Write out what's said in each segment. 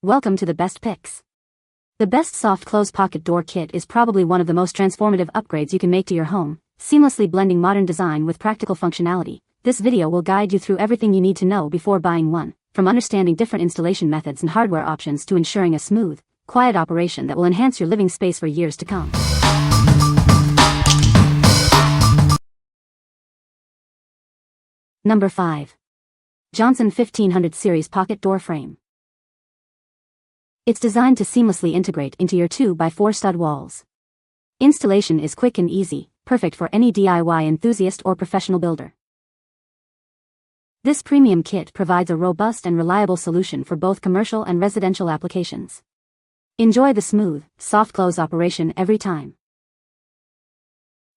Welcome to the best picks. The best soft close pocket door kit is probably one of the most transformative upgrades you can make to your home, seamlessly blending modern design with practical functionality. This video will guide you through everything you need to know before buying one, from understanding different installation methods and hardware options to ensuring a smooth, quiet operation that will enhance your living space for years to come. Number 5. Johnson 1500 Series Pocket Door Frame. It's designed to seamlessly integrate into your 2x4 stud walls. Installation is quick and easy, perfect for any DIY enthusiast or professional builder. This premium kit provides a robust and reliable solution for both commercial and residential applications. Enjoy the smooth, soft close operation every time.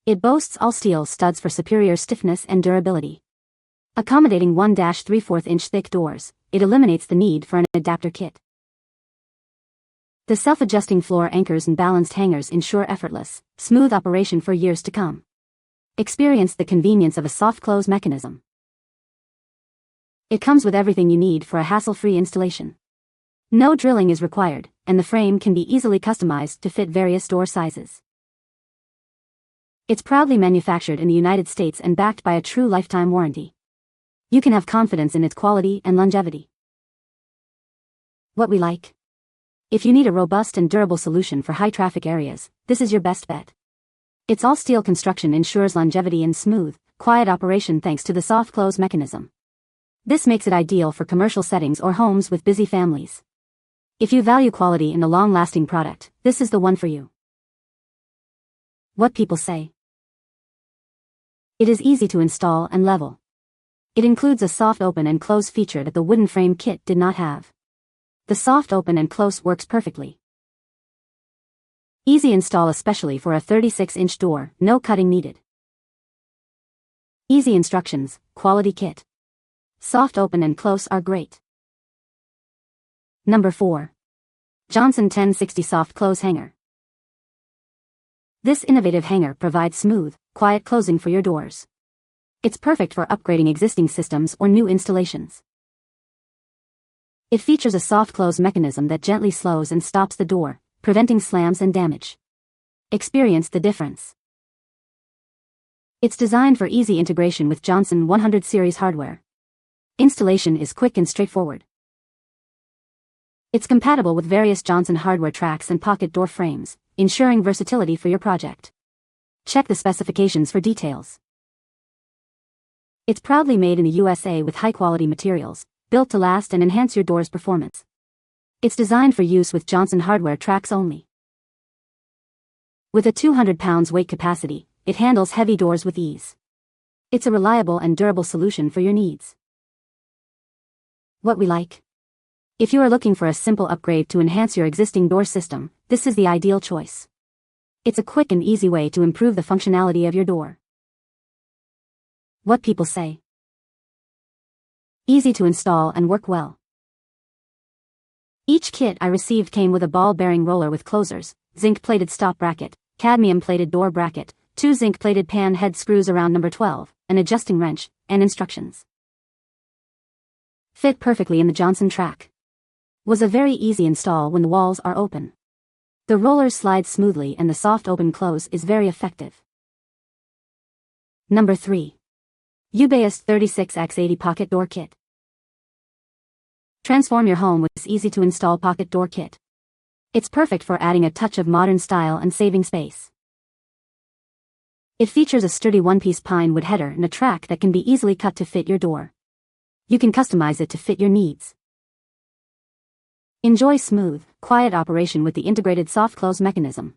It boasts all-steel studs for superior stiffness and durability. Accommodating 1-3/4 inch thick doors, it eliminates the need for an adapter kit. The self-adjusting floor anchors and balanced hangers ensure effortless, smooth operation for years to come. Experience the convenience of a soft close mechanism. It comes with everything you need for a hassle-free installation. No drilling is required, and the frame can be easily customized to fit various door sizes. It's proudly manufactured in the United States and backed by a true lifetime warranty. You can have confidence in its quality and longevity. What we like. If you need a robust and durable solution for high-traffic areas, this is your best bet. Its all-steel construction ensures longevity and smooth, quiet operation thanks to the soft close mechanism. This makes it ideal for commercial settings or homes with busy families. If you value quality in a long-lasting product, this is the one for you. What people say. It is easy to install and level. It includes a soft open and close feature that the wooden frame kit did not have. The soft open and close works perfectly. Easy install especially for a 36-inch door, no cutting needed. Easy instructions, quality kit. Soft open and close are great. Number 4. Johnson 1060 Soft Close Hanger. This innovative hanger provides smooth, quiet closing for your doors. It's perfect for upgrading existing systems or new installations. It features a soft close mechanism that gently slows and stops the door, preventing slams and damage. Experience the difference. It's designed for easy integration with Johnson 100 series hardware. Installation is quick and straightforward. It's compatible with various Johnson hardware tracks and pocket door frames, ensuring versatility for your project. Check the specifications for details. It's proudly made in the USA with high-quality materials, built to last and enhance your door's performance. It's designed for use with Johnson hardware tracks only. With a 200 pounds weight capacity, it handles heavy doors with ease. It's a reliable and durable solution for your needs. What we like. If you are looking for a simple upgrade to enhance your existing door system, this is the ideal choice. It's a quick and easy way to improve the functionality of your door. What people say. Easy to install and work well. Each kit I received came with a ball-bearing roller with closers, zinc-plated stop bracket, cadmium-plated door bracket, 2 zinc-plated pan head screws around number 12, an adjusting wrench, and instructions. Fit perfectly in the Johnson track. Was a very easy install when the walls are open. The rollers slide smoothly and the soft open close is very effective. Number 3. JUBEST 36x80 Pocket Door Kit. Transform your home with this easy-to-install pocket door kit. It's perfect for adding a touch of modern style and saving space. It features a sturdy one-piece pine wood header and a track that can be easily cut to fit your door. You can customize it to fit your needs. Enjoy smooth, quiet operation with the integrated soft close mechanism.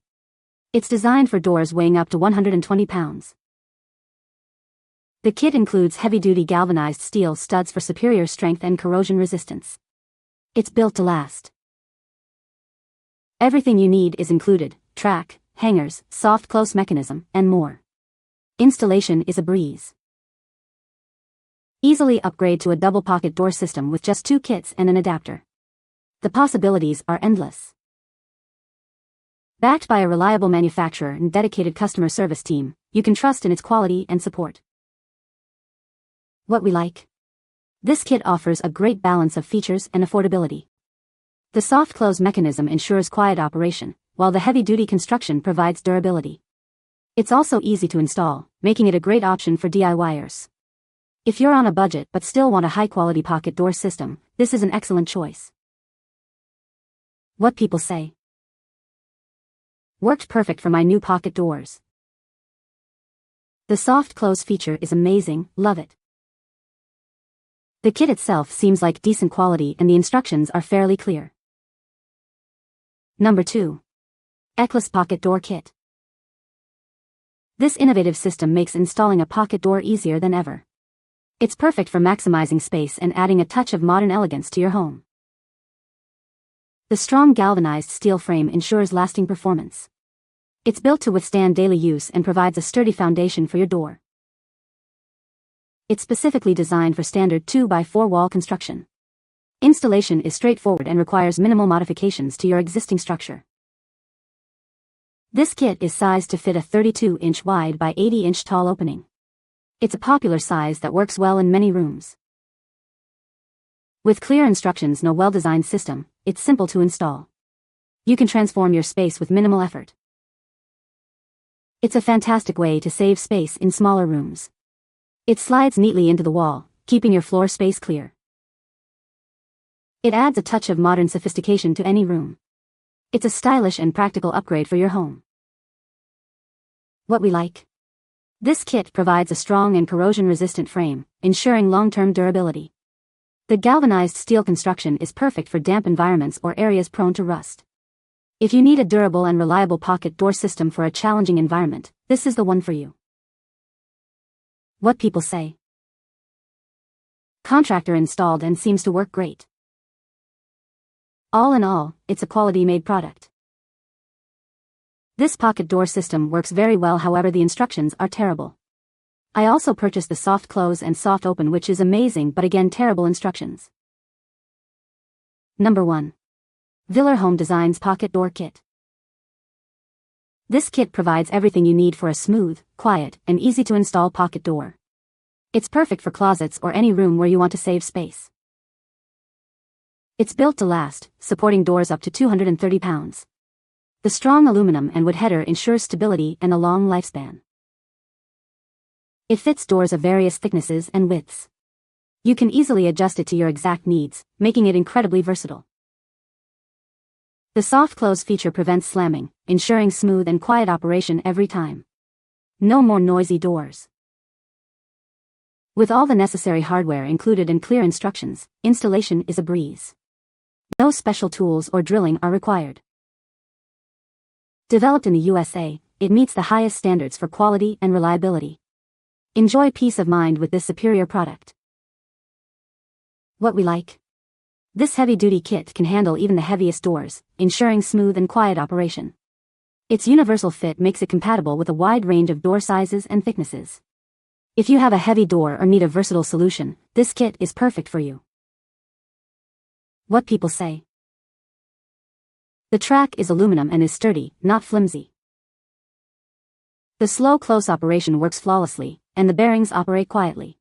It's designed for doors weighing up to 120 pounds. The kit includes heavy-duty galvanized steel studs for superior strength and corrosion resistance. It's built to last. Everything you need is included: track, hangers, soft close mechanism, and more. Installation is a breeze. Easily upgrade to a double pocket door system with just 2 kits and an adapter. The possibilities are endless. Backed by a reliable manufacturer and dedicated customer service team, you can trust in its quality and support. What we like. This kit offers a great balance of features and affordability. The soft close mechanism ensures quiet operation, while the heavy-duty construction provides durability. It's also easy to install, making it a great option for DIYers. If you're on a budget but still want a high-quality pocket door system, this is an excellent choice. What people say. Worked perfect for my new pocket doors. The soft close feature is amazing, love it. The kit itself seems like decent quality and the instructions are fairly clear. Number 2. Eclisse Pocket Door Kit. This innovative system makes installing a pocket door easier than ever. It's perfect for maximizing space and adding a touch of modern elegance to your home. The strong galvanized steel frame ensures lasting performance. It's built to withstand daily use and provides a sturdy foundation for your door. It's specifically designed for standard 2x4 wall construction. Installation is straightforward and requires minimal modifications to your existing structure. This kit is sized to fit a 32-inch wide by 80-inch tall opening. It's a popular size that works well in many rooms. With clear instructions and a well-designed system, it's simple to install. You can transform your space with minimal effort. It's a fantastic way to save space in smaller rooms. It slides neatly into the wall, keeping your floor space clear. It adds a touch of modern sophistication to any room. It's a stylish and practical upgrade for your home. What we like. This kit provides a strong and corrosion-resistant frame, ensuring long-term durability. The galvanized steel construction is perfect for damp environments or areas prone to rust. If you need a durable and reliable pocket door system for a challenging environment, this is the one for you. What people say. Contractor installed and seems to work great. All in all, it's a quality-made product. This pocket door system works very well, however the instructions are terrible. I also purchased the soft close and soft open, which is amazing but again terrible instructions. Number 1. Villar Home Designs Pocket Door Kit. This kit provides everything you need for a smooth, quiet, and easy to install pocket door. It's perfect for closets or any room where you want to save space. It's built to last, supporting doors up to 230 pounds. The strong aluminum and wood header ensures stability and a long lifespan. It fits doors of various thicknesses and widths. You can easily adjust it to your exact needs, making it incredibly versatile. The soft close feature prevents slamming, ensuring smooth and quiet operation every time. No more noisy doors. With all the necessary hardware included and clear instructions, installation is a breeze. No special tools or drilling are required. Developed in the USA, it meets the highest standards for quality and reliability. Enjoy peace of mind with this superior product. What we like. This heavy-duty kit can handle even the heaviest doors, ensuring smooth and quiet operation. Its universal fit makes it compatible with a wide range of door sizes and thicknesses. If you have a heavy door or need a versatile solution, this kit is perfect for you. What people say. The track is aluminum and is sturdy, not flimsy. The slow close operation works flawlessly, and the bearings operate quietly.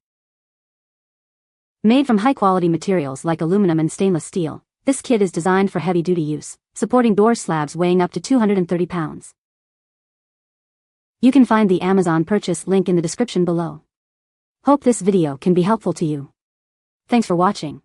Made from high-quality materials like aluminum and stainless steel, this kit is designed for heavy-duty use, supporting door slabs weighing up to 230 pounds. You can find the Amazon purchase link in the description below. Hope this video can be helpful to you. Thanks for watching.